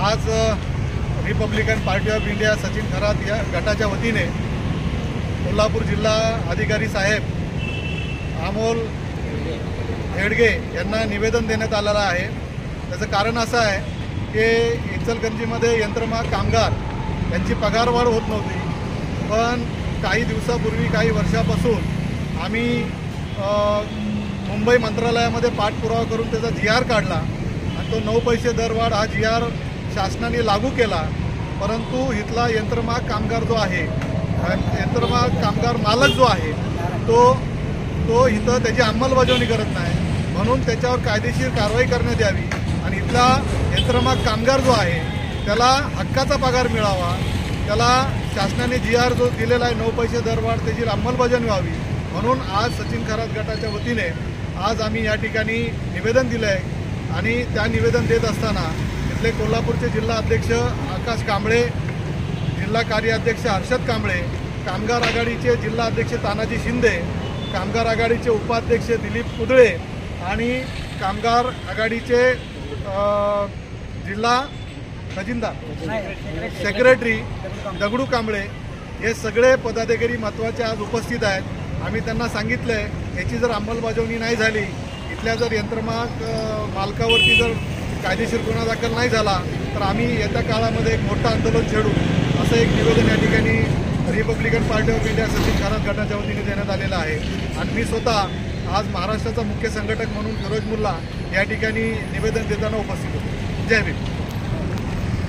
आज Republican party of India Sachin Kharat या गटाच्या वतीने कोल्हापूर जिल्हा अधिकारी साहेब अमोल हेडगे यांना निवेदन देण्यात आलेलं आहे। त्याचं कारण असं आहे की इचलकरंजीमध्ये यंत्रमाग कामगार यांची पगारवाढ होत नव्हती, पण काही दिवसापूर्वी काही वर्षापासून आम्ही मुंबई मंत्रालयामध्ये पाठपुरावा करून त्याचा GR काढला आणि तो 9 पैसे दरवाढ हा GR शासनाने लागू केला। परंतु इथला यंत्रमाग कामगार जो आहे, यंत्रमाग कामगार मालक जो आहे तो इथं त्याची अंमलबजावणी करत नाही, म्हणून त्याच्यावर कायदेशीर कारवाई करण्यात यावी आणि इथला यंत्रमाग कामगार जो आहे त्याला हक्काचा पगार मिळावा, त्याला शासनाने GR जो दिलेला आहे 9 पैसे दरवाढ त्याची अंमलबजावणी व्हावी। म्हणून आज सचिन खरात गटाच्या वतीने आज आम्ही या ठिकाणी निवेदन दिलं आहे आणि त्या निवेदन देत असताना इथले कोल्हापूरचे जिल्हा अध्यक्ष आकाश कांबळे, जिल्हा कार्याध्यक्ष हर्षद कांबळे, कामगार आघाडीचे जिल्हा अध्यक्ष तानाजी शिंदे, कामगार आघाडीचे उपाध्यक्ष दिलीप कुदळे आणि कामगार आघाडीचे जिल्हा खजिनदार सेक्रेटरी दगडू कांबळे हे सगळे पदाधिकारी महत्त्वाचे आज उपस्थित आहेत। आम्ही त्यांना सांगितलं आहे याची जर अंमलबजावणी नाही झाली, इथल्या जर यंत्रमाग मालकावरती जर कायदेशीर गुन्हा दाखल नाही झाला तर आम्ही येत्या काळामध्ये एक मोठं आंदोलन छेडू, असं एक निवेदन या ठिकाणी Republican party of India Sachin Kharat गटाच्या वतीने देण्यात आलेलं आहे। आणि मी स्वतः आज महाराष्ट्राचा मुख्य संघटक म्हणून फिरोज मुल्ला या ठिकाणी निवेदन देताना उपस्थित होतो। जय भीम।